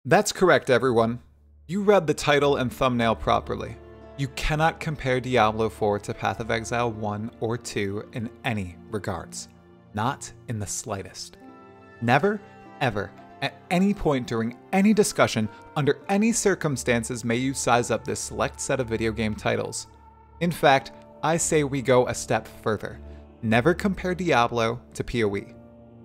That's correct, everyone. You read the title and thumbnail properly. You cannot compare Diablo 4 to Path of Exile 1 or 2 in any regards. Not in the slightest. Never, ever, at any point during any discussion, under any circumstances may you size up this select set of video game titles. In fact, I say we go a step further. Never compare Diablo to PoE.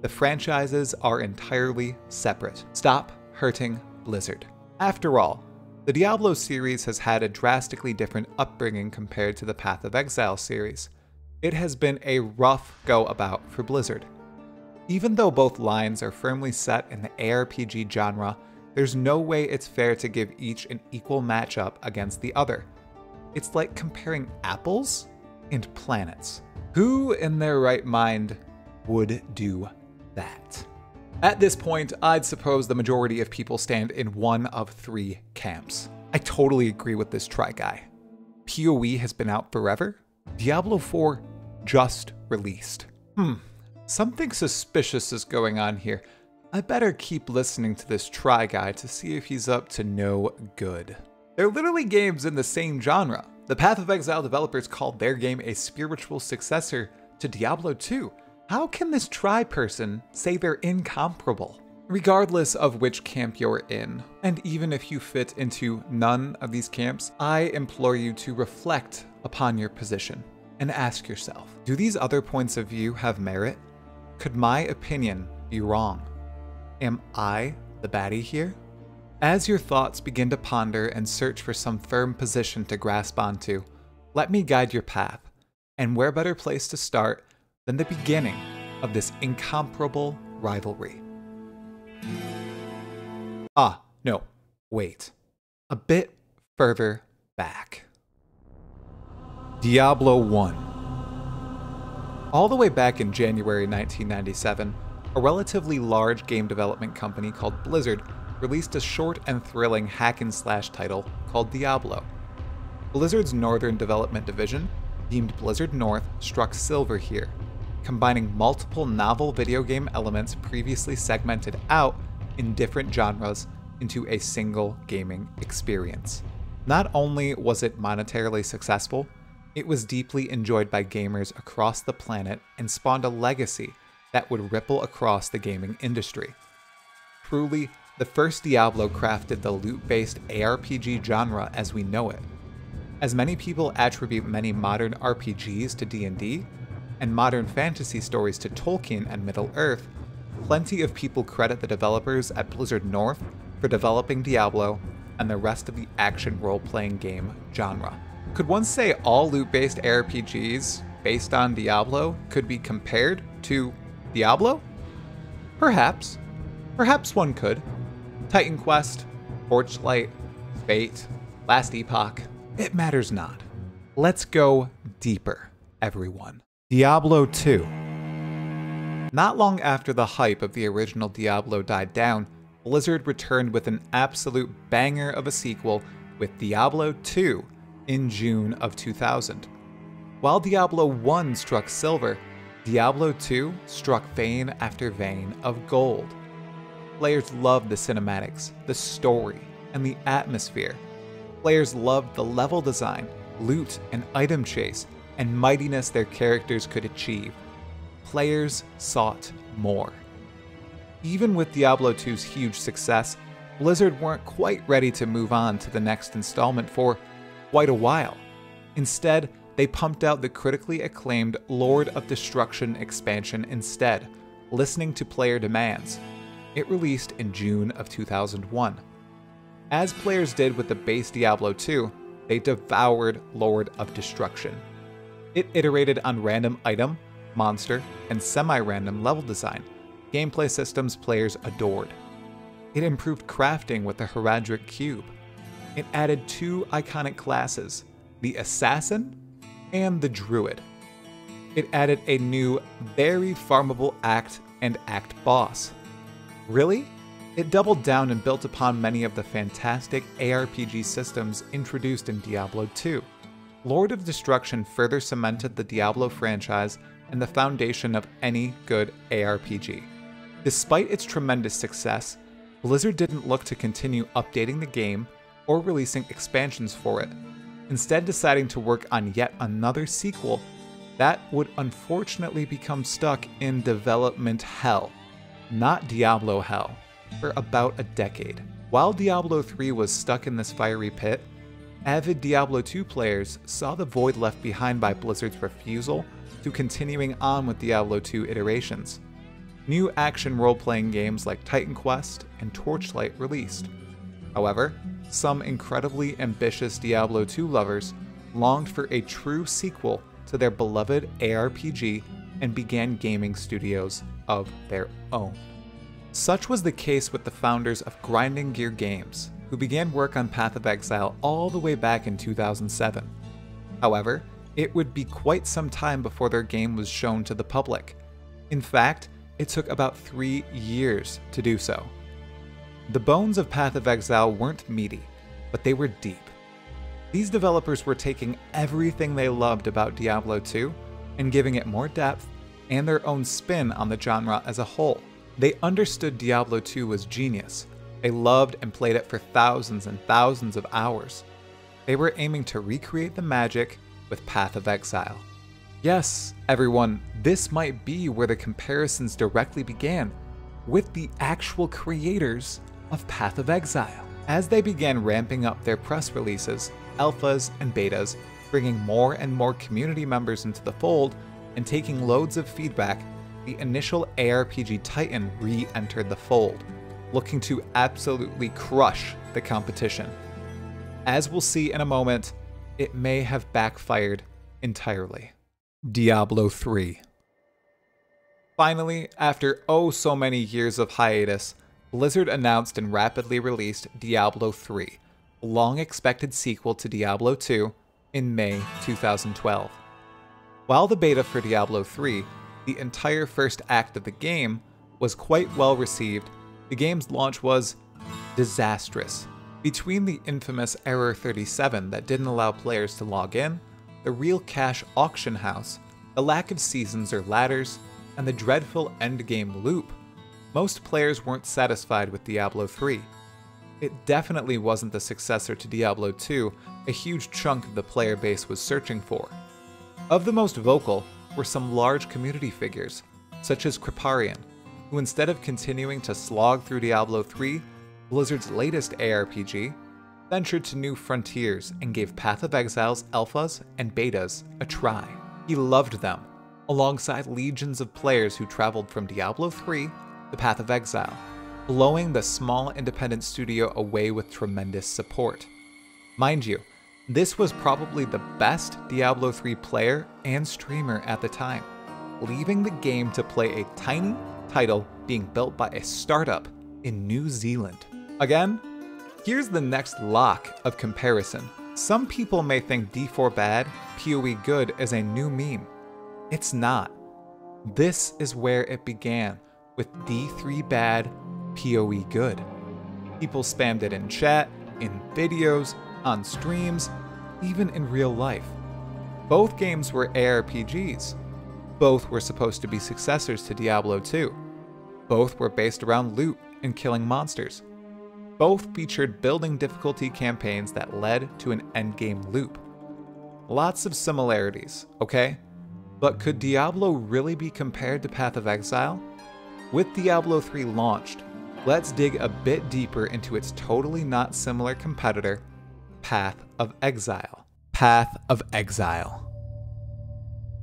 The franchises are entirely separate. Stop hurting Blizzard. After all, the Diablo series has had a drastically different upbringing compared to the Path of Exile series. It has been a rough go-about for Blizzard. Even though both lines are firmly set in the ARPG genre, there's no way it's fair to give each an equal matchup against the other. It's like comparing apples and planets. Who in their right mind would do that? At this point, I'd suppose the majority of people stand in one of three camps. I totally agree with this try guy. PoE has been out forever. Diablo 4 just released. Something suspicious is going on here. I better keep listening to this try guy to see if he's up to no good. They're literally games in the same genre. The Path of Exile developers called their game a spiritual successor to Diablo 2. How can this try person say they're incomparable? Regardless of which camp you're in, and even if you fit into none of these camps, I implore you to reflect upon your position and ask yourself, do these other points of view have merit? Could my opinion be wrong? Am I the baddie here? As your thoughts begin to ponder and search for some firm position to grasp onto, let me guide your path. And where better place to start than the beginning of this incomparable rivalry? No, wait. A bit further back. Diablo 1. All the way back in January 1997, a relatively large game development company called Blizzard released a short and thrilling hack-and-slash title called Diablo. Blizzard's Northern Development Division, deemed Blizzard North, struck silver here, combining multiple novel video game elements previously segmented out in different genres into a single gaming experience. Not only was it monetarily successful, it was deeply enjoyed by gamers across the planet and spawned a legacy that would ripple across the gaming industry. Truly, the first Diablo crafted the loot-based ARPG genre as we know it. As many people attribute many modern RPGs to D&D, and modern fantasy stories to Tolkien and Middle-earth, plenty of people credit the developers at Blizzard North for developing Diablo and the rest of the action role-playing game genre. Could one say all loot-based RPGs based on Diablo could be compared to Diablo? Perhaps. Perhaps one could. Titan Quest, Torchlight, Fate, Last Epoch, it matters not. Let's go deeper, everyone. Diablo 2. Not long after the hype of the original Diablo died down, Blizzard returned with an absolute banger of a sequel with Diablo 2 in June of 2000. While Diablo 1 struck silver, Diablo 2 struck vein after vein of gold. Players loved the cinematics, the story, and the atmosphere. Players loved the level design, loot and item chase, and mightiness their characters could achieve. Players sought more. Even with Diablo 2's huge success, Blizzard weren't quite ready to move on to the next installment for quite a while. Instead, they pumped out the critically acclaimed Lord of Destruction expansion instead, listening to player demands. It released in June of 2001. As players did with the base Diablo 2, they devoured Lord of Destruction. It iterated on random item, monster, and semi-random level design, gameplay systems players adored. It improved crafting with the Heraldric Cube. It added two iconic classes, the Assassin and the Druid. It added a new, very farmable Act and Act boss. Really? It doubled down and built upon many of the fantastic ARPG systems introduced in Diablo 2. Lord of Destruction further cemented the Diablo franchise and the foundation of any good ARPG. Despite its tremendous success, Blizzard didn't look to continue updating the game or releasing expansions for it, instead deciding to work on yet another sequel that would unfortunately become stuck in development hell, not Diablo hell, for about a decade. While Diablo 3 was stuck in this fiery pit, avid Diablo 2 players saw the void left behind by Blizzard's refusal to continuing on with Diablo 2 iterations. New action role-playing games like Titan Quest and Torchlight released. However, some incredibly ambitious Diablo 2 lovers longed for a true sequel to their beloved ARPG and began gaming studios of their own. Such was the case with the founders of Grinding Gear Games, who began work on Path of Exile all the way back in 2007. However, it would be quite some time before their game was shown to the public. In fact, it took about 3 years to do so. The bones of Path of Exile weren't meaty, but they were deep. These developers were taking everything they loved about Diablo 2 and giving it more depth and their own spin on the genre as a whole. They understood Diablo 2 was genius. They loved and played it for thousands and thousands of hours. They were aiming to recreate the magic with Path of Exile. Yes, everyone, this might be where the comparisons directly began, with the actual creators of Path of Exile. As they began ramping up their press releases, alphas, and betas, bringing more and more community members into the fold, and taking loads of feedback, the initial ARPG Titan re-entered the fold, looking to absolutely crush the competition. As we'll see in a moment, it may have backfired entirely. Diablo 3. Finally, after oh so many years of hiatus, Blizzard announced and rapidly released Diablo 3, a long-expected sequel to Diablo 2, in May 2012. While the beta for Diablo 3, the entire first act of the game, was quite well received, the game's launch was disastrous. Between the infamous Error 37 that didn't allow players to log in, the real cash auction house, the lack of seasons or ladders, and the dreadful endgame loop, most players weren't satisfied with Diablo 3. It definitely wasn't the successor to Diablo 2 a huge chunk of the player base was searching for. Of the most vocal were some large community figures, such as Kripparrian, who instead of continuing to slog through Diablo 3, Blizzard's latest ARPG, ventured to new frontiers and gave Path of Exile's alphas and betas a try. He loved them, alongside legions of players who traveled from Diablo 3 to Path of Exile, blowing the small independent studio away with tremendous support. Mind you, this was probably the best Diablo 3 player and streamer at the time, leaving the game to play a tiny title being built by a startup in New Zealand. Again, here's the next lock of comparison. Some people may think D4 bad, PoE good is a new meme. It's not. This is where it began, with D3 bad, PoE good. People spammed it in chat, in videos, on streams, even in real life. Both games were ARPGs. Both were supposed to be successors to Diablo 2. Both were based around loot and killing monsters. Both featured building difficulty campaigns that led to an endgame loop. Lots of similarities, okay? But could Diablo really be compared to Path of Exile? With Diablo 3 launched, let's dig a bit deeper into its totally not similar competitor, Path of Exile. Path of Exile.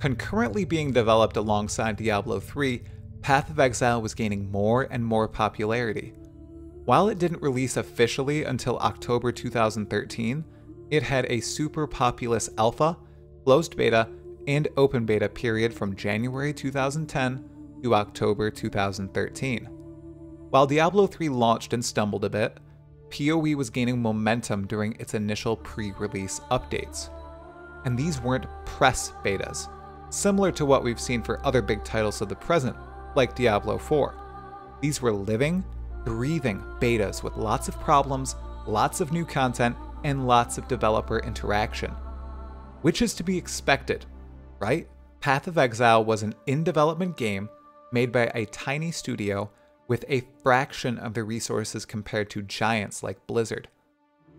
Concurrently being developed alongside Diablo 3, Path of Exile was gaining more and more popularity. While it didn't release officially until October 2013, it had a super populous alpha, closed beta, and open beta period from January 2010 to October 2013. While Diablo 3 launched and stumbled a bit, PoE was gaining momentum during its initial pre-release updates. And these weren't press betas, similar to what we've seen for other big titles of the present, like Diablo 4. These were living, breathing betas with lots of problems, lots of new content, and lots of developer interaction. Which is to be expected, right? Path of Exile was an in-development game made by a tiny studio with a fraction of the resources compared to giants like Blizzard.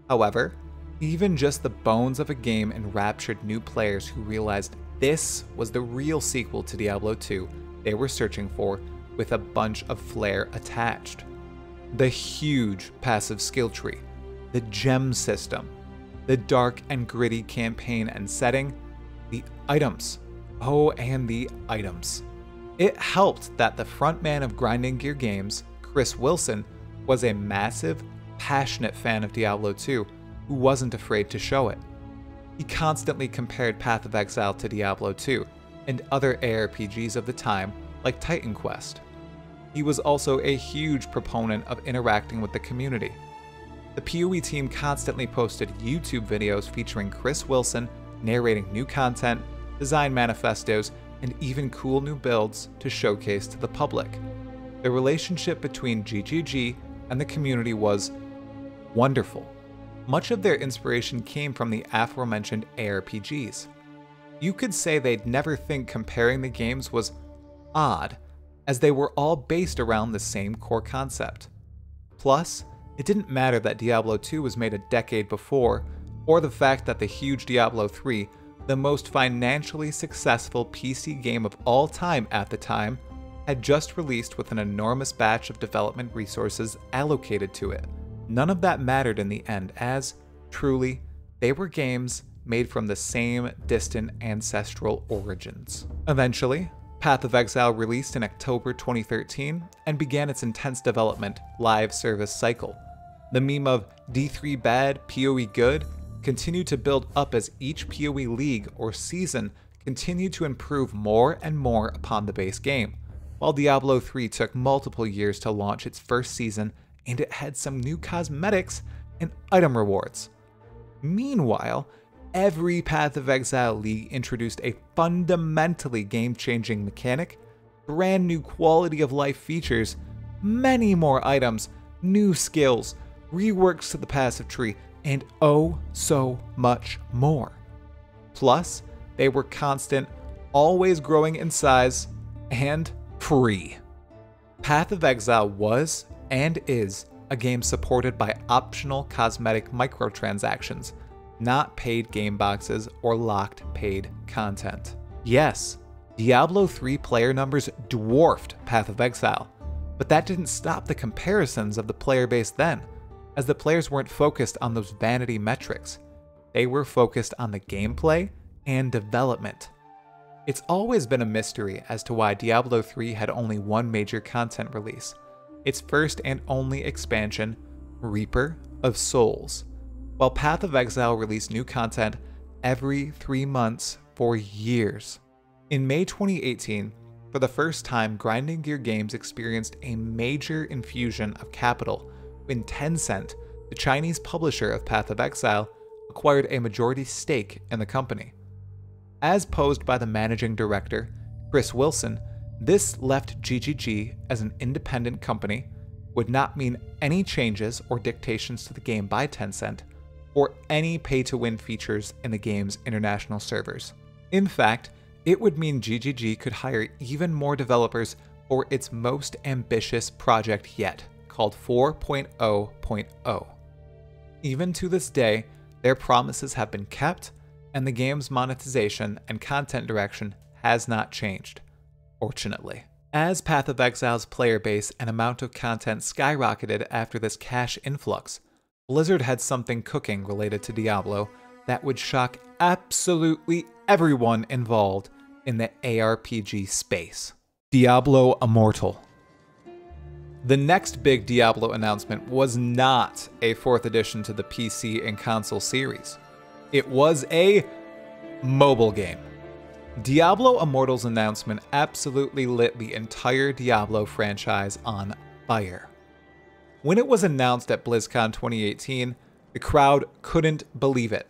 However, even just the bones of a game enraptured new players who realized this was the real sequel to Diablo 2 they were searching for, with a bunch of flair attached. The huge passive skill tree, the gem system, the dark and gritty campaign and setting, the items. Oh, and the items. It helped that the frontman of Grinding Gear Games, Chris Wilson, was a massive, passionate fan of Diablo 2 who wasn't afraid to show it. He constantly compared Path of Exile to Diablo 2 and other ARPGs of the time like Titan Quest. He was also a huge proponent of interacting with the community. The PoE team constantly posted YouTube videos featuring Chris Wilson narrating new content, design manifestos, and even cool new builds to showcase to the public. The relationship between GGG and the community was wonderful. Much of their inspiration came from the aforementioned ARPGs. You could say they'd never think comparing the games was odd, as they were all based around the same core concept. Plus, it didn't matter that Diablo 2 was made a decade before, or the fact that the huge Diablo 3, the most financially successful PC game of all time at the time, had just released with an enormous batch of development resources allocated to it. None of that mattered in the end, as, truly, they were games made from the same distant ancestral origins. Eventually, Path of Exile released in October 2013 and began its intense development live service cycle. The meme of D3 bad, PoE good continued to build up as each PoE league or season continued to improve more and more upon the base game, while Diablo 3 took multiple years to launch its first season and it had some new cosmetics and item rewards. Meanwhile, every Path of Exile league introduced a fundamentally game-changing mechanic, brand new quality of life features, many more items, new skills, reworks to the passive tree, and oh so much more. Plus, they were constant, always growing in size, and free. Path of Exile was, and is, a game supported by optional cosmetic microtransactions, not paid game boxes or locked paid content. Yes, Diablo 3 player numbers dwarfed Path of Exile, but that didn't stop the comparisons of the player base then, as the players weren't focused on those vanity metrics. They were focused on the gameplay and development. It's always been a mystery as to why Diablo 3 had only one major content release, its first and only expansion, Reaper of Souls, while Path of Exile released new content every 3 months for years. In May 2018, for the first time, Grinding Gear Games experienced a major infusion of capital when Tencent, the Chinese publisher of Path of Exile, acquired a majority stake in the company. As posed by the managing director, Chris Wilson, this left GGG as an independent company, would not mean any changes or dictations to the game by Tencent, or any pay-to-win features in the game's international servers. In fact, it would mean GGG could hire even more developers for its most ambitious project yet, called 4.0.0. Even to this day, their promises have been kept, and the game's monetization and content direction has not changed, fortunately. As Path of Exile's player base and amount of content skyrocketed after this cash influx, Blizzard had something cooking related to Diablo that would shock absolutely everyone involved in the ARPG space. Diablo Immortal. The next big Diablo announcement was not a 4th edition to the PC and console series. It was a mobile game. Diablo Immortal's announcement absolutely lit the entire Diablo franchise on fire. When it was announced at BlizzCon 2018, the crowd couldn't believe it.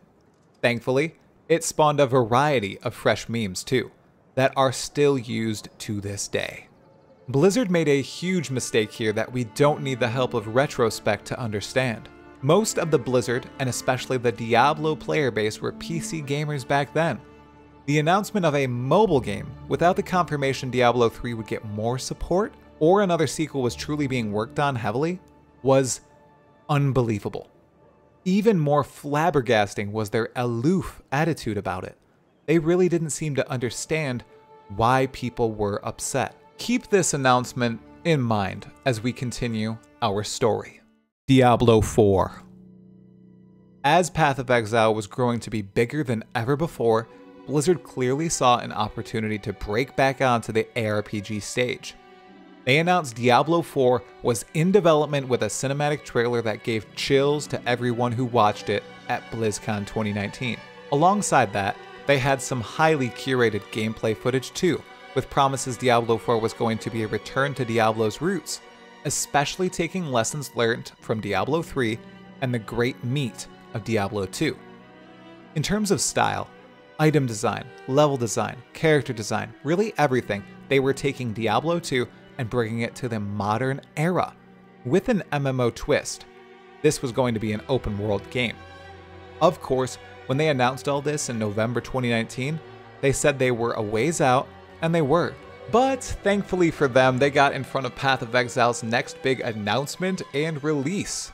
Thankfully, it spawned a variety of fresh memes too, that are still used to this day. Blizzard made a huge mistake here that we don't need the help of retrospect to understand. Most of the Blizzard, and especially the Diablo player base, were PC gamers back then. The announcement of a mobile game without the confirmation Diablo 3 would get more support or another sequel was truly being worked on heavily, was unbelievable. Even more flabbergasting was their aloof attitude about it. They really didn't seem to understand why people were upset. Keep this announcement in mind as we continue our story. Diablo 4. As Path of Exile was growing to be bigger than ever before, Blizzard clearly saw an opportunity to break back onto the ARPG stage. They announced Diablo 4 was in development with a cinematic trailer that gave chills to everyone who watched it at BlizzCon 2019. Alongside that, they had some highly curated gameplay footage too, with promises Diablo 4 was going to be a return to Diablo's roots, especially taking lessons learned from Diablo 3 and the great meat of Diablo 2. In terms of style, item design, level design, character design, really everything, they were taking Diablo 2 and bringing it to the modern era, with an MMO twist. This was going to be an open world game. Of course, when they announced all this in November 2019, they said they were a ways out, and they were. But thankfully for them, they got in front of Path of Exile's next big announcement and release.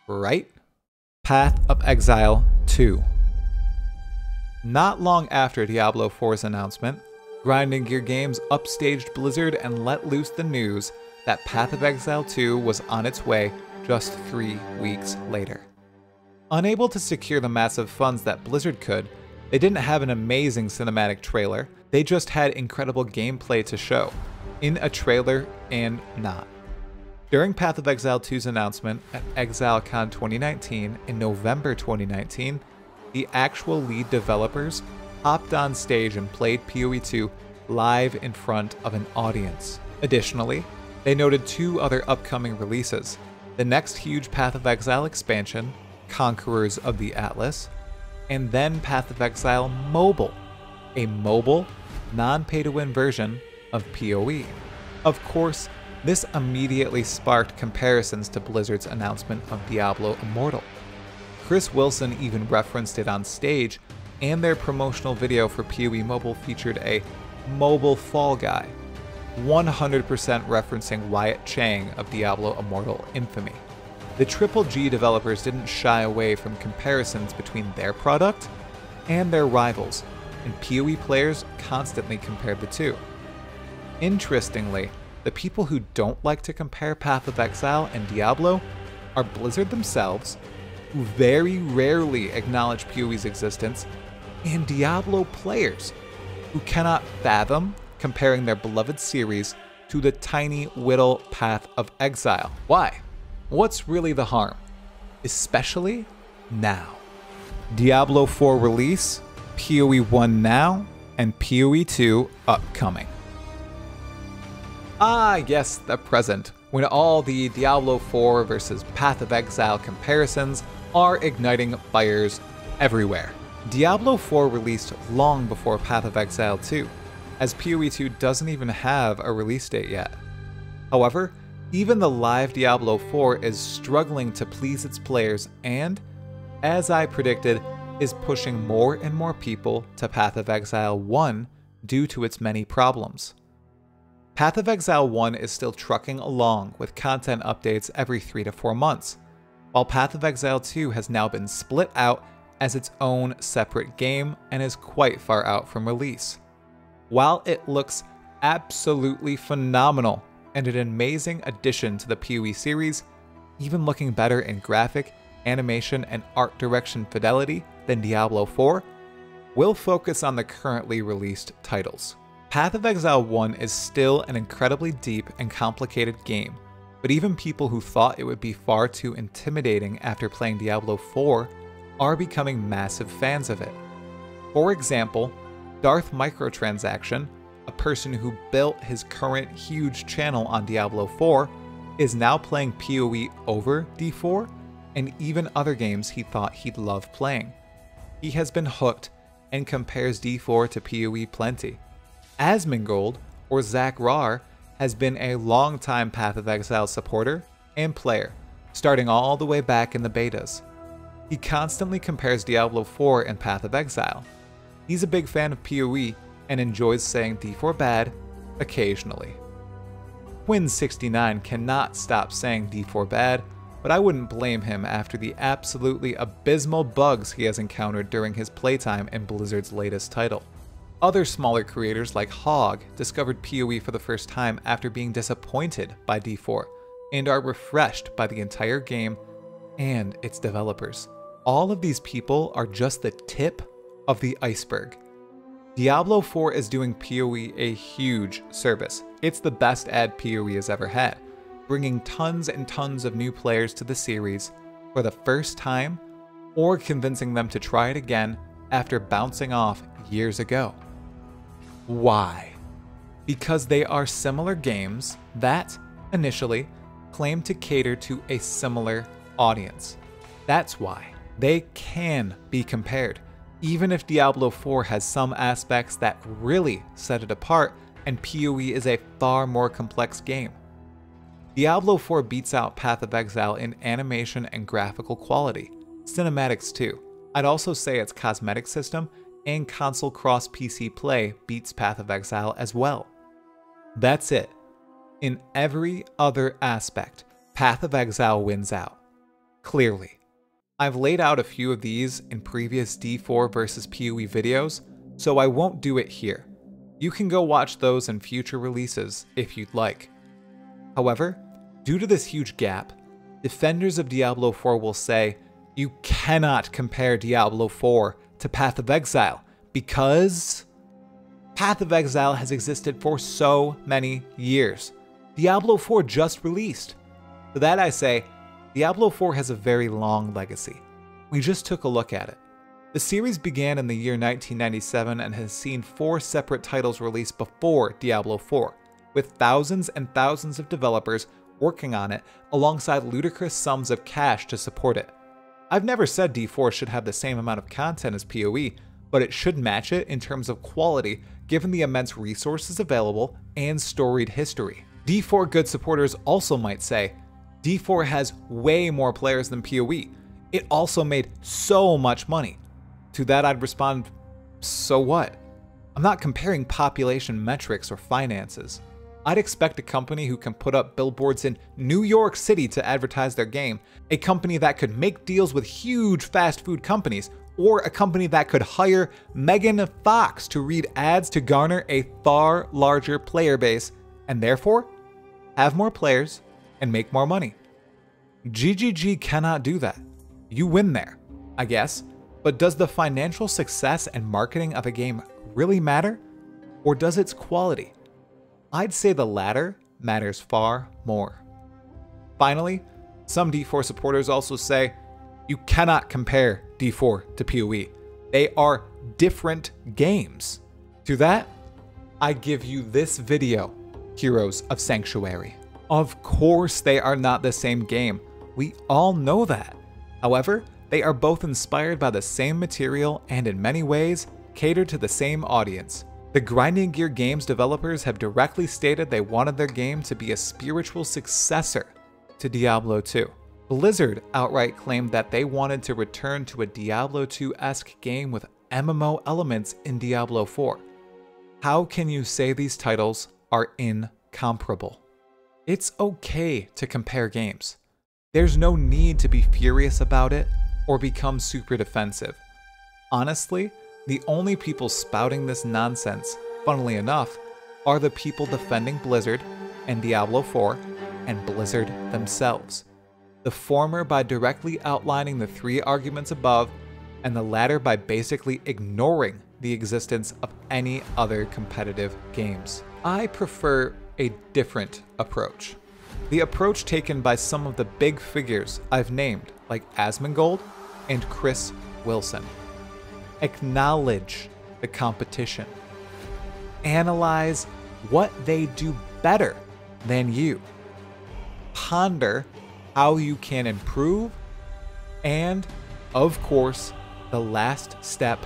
Right? Path of Exile 2. Not long after Diablo 4's announcement, Grinding Gear Games upstaged Blizzard and let loose the news that Path of Exile 2 was on its way just 3 weeks later. Unable to secure the massive funds that Blizzard could, they didn't have an amazing cinematic trailer, they just had incredible gameplay to show, in a trailer and not. During Path of Exile 2's announcement at ExileCon 2019 in November 2019, the actual lead developers hopped on stage and played PoE 2 live in front of an audience. Additionally, they noted 2 other upcoming releases, the next huge Path of Exile expansion, Conquerors of the Atlas, and then Path of Exile Mobile, a mobile, non-pay-to-win version of PoE. Of course, this immediately sparked comparisons to Blizzard's announcement of Diablo Immortal. Chris Wilson even referenced it on stage, and their promotional video for PoE Mobile featured a mobile Fall Guy, 100% referencing Wyatt Chang of Diablo Immortal infamy. The Triple G developers didn't shy away from comparisons between their product and their rivals, and PoE players constantly compared the two. Interestingly, the people who don't like to compare Path of Exile and Diablo are Blizzard themselves, who very rarely acknowledge PoE's existence, and Diablo players, who cannot fathom comparing their beloved series to the tiny whittle Path of Exile. Why? What's really the harm? Especially now. Diablo 4 release, PoE 1 now, and PoE 2 upcoming. Ah yes, the present, when all the Diablo 4 versus Path of Exile comparisons are igniting fires everywhere. Diablo 4 released long before Path of Exile 2, as PoE 2 doesn't even have a release date yet. However, even the live Diablo 4 is struggling to please its players and, as I predicted, is pushing more and more people to Path of Exile 1 due to its many problems. Path of Exile 1 is still trucking along with content updates every 3 to 4 months, while Path of Exile 2 has now been split out as its own separate game and is quite far out from release. While it looks absolutely phenomenal and an amazing addition to the PoE series, even looking better in graphic, animation, and art direction fidelity than Diablo 4, we'll focus on the currently released titles. Path of Exile 1 is still an incredibly deep and complicated game, but even people who thought it would be far too intimidating after playing Diablo 4 are becoming massive fans of it. For example, Darth Microtransaction, a person who built his current huge channel on Diablo 4, is now playing PoE over D4 and even other games he thought he'd love playing. He has been hooked and compares D4 to PoE plenty. Asmongold, or Zach Rar, has been a long-time Path of Exile supporter and player, starting all the way back in the betas. He constantly compares Diablo 4 and Path of Exile. He's a big fan of PoE and enjoys saying D4 bad occasionally. Quinn69 cannot stop saying D4 bad, but I wouldn't blame him after the absolutely abysmal bugs he has encountered during his playtime in Blizzard's latest title. Other smaller creators like Hog discovered PoE for the first time after being disappointed by D4, and are refreshed by the entire game and its developers. All of these people are just the tip of the iceberg. Diablo 4 is doing PoE a huge service. It's the best ad PoE has ever had, bringing tons and tons of new players to the series for the first time, or convincing them to try it again after bouncing off years ago. Why? Because they are similar games that, initially, claim to cater to a similar audience. That's why. They can be compared, even if Diablo 4 has some aspects that really set it apart and PoE is a far more complex game. Diablo 4 beats out Path of Exile in animation and graphical quality, cinematics too. I'd also say its cosmetic system and console cross-PC play beats Path of Exile as well. That's it. In every other aspect, Path of Exile wins out. Clearly. I've laid out a few of these in previous D4 versus PoE videos, so I won't do it here. You can go watch those in future releases if you'd like. However, due to this huge gap, defenders of Diablo 4 will say, you cannot compare Diablo 4 to Path of Exile because Path of Exile has existed for so many years. Diablo 4 just released. To that I say, Diablo 4 has a very long legacy. We just took a look at it. The series began in the year 1997 and has seen 4 separate titles released before Diablo 4, with thousands and thousands of developers working on it alongside ludicrous sums of cash to support it. I've never said D4 should have the same amount of content as PoE, but it should match it in terms of quality given the immense resources available and storied history. D4 good supporters also might say, D4 has way more players than PoE. It also made so much money. To that I'd respond, so what? I'm not comparing population metrics or finances. I'd expect a company who can put up billboards in New York City to advertise their game, a company that could make deals with huge fast food companies, or a company that could hire Megan Fox to read ads to garner a far larger player base, and therefore have more players and make more money. GGG cannot do that. You win there, I guess, but does the financial success and marketing of a game really matter? Or does its quality? I'd say the latter matters far more. Finally, some D4 supporters also say, you cannot compare D4 to PoE. They are different games. To that, I give you this video, Heroes of Sanctuary. Of course they are not the same game. We all know that. However, they are both inspired by the same material and in many ways cater to the same audience. The Grinding Gear Games developers have directly stated they wanted their game to be a spiritual successor to Diablo 2. Blizzard outright claimed that they wanted to return to a Diablo 2-esque game with MMO elements in Diablo 4. How can you say these titles are incomparable? It's okay to compare games. There's no need to be furious about it or become super defensive. Honestly, the only people spouting this nonsense, funnily enough, are the people defending Blizzard and Diablo 4 and Blizzard themselves. The former by directly outlining the 3 arguments above, and the latter by basically ignoring the existence of any other competitive games. I prefer a different approach. The approach taken by some of the big figures I've named, like Asmongold and Chris Wilson. Acknowledge the competition. Analyze what they do better than you. Ponder how you can improve, and, of course, the last step,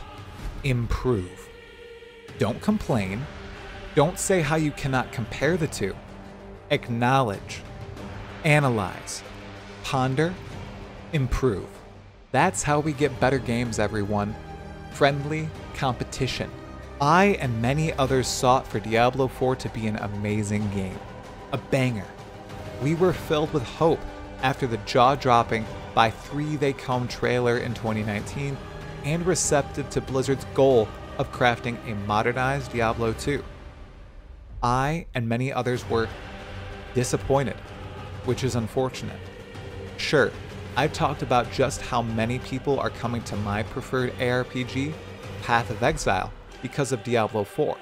improve. Don't complain. Don't say how you cannot compare the two. Acknowledge, analyze, ponder, improve. That's how we get better games, everyone. Friendly competition. I and many others sought for Diablo 4 to be an amazing game. a banger. We were filled with hope after the jaw-dropping By Three They Come trailer in 2019 and receptive to Blizzard's goal of crafting a modernized Diablo 2. I and many others were disappointed, which is unfortunate. Sure, I've talked about just how many people are coming to my preferred ARPG, Path of Exile, because of Diablo 4.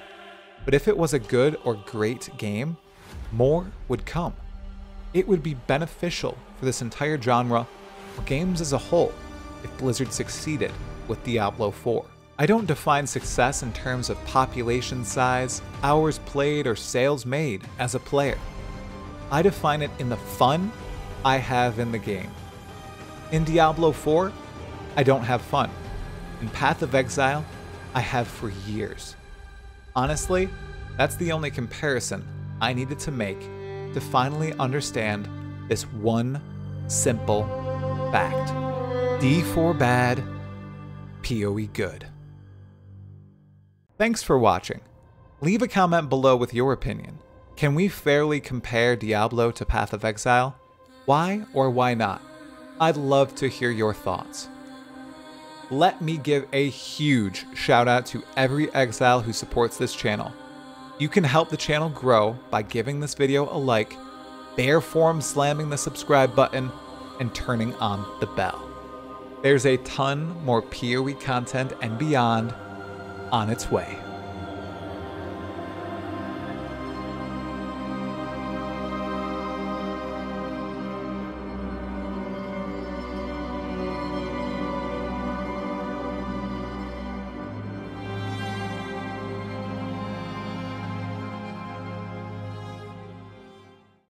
But if it was a good or great game, more would come. It would be beneficial for this entire genre, or games as a whole, if Blizzard succeeded with Diablo 4. I don't define success in terms of population size, hours played, or sales made as a player. I define it in the fun I have in the game. In Diablo 4, I don't have fun. In Path of Exile, I have for years. Honestly, that's the only comparison I needed to make to finally understand this one simple fact. D4 bad, PoE good. Thanks for watching. Leave a comment below with your opinion. Can we fairly compare Diablo to Path of Exile? Why or why not? I'd love to hear your thoughts. Let me give a huge shout out to every exile who supports this channel. You can help the channel grow by giving this video a like, bare form slamming the subscribe button, and turning on the bell. There's a ton more PoE content and beyond on its way.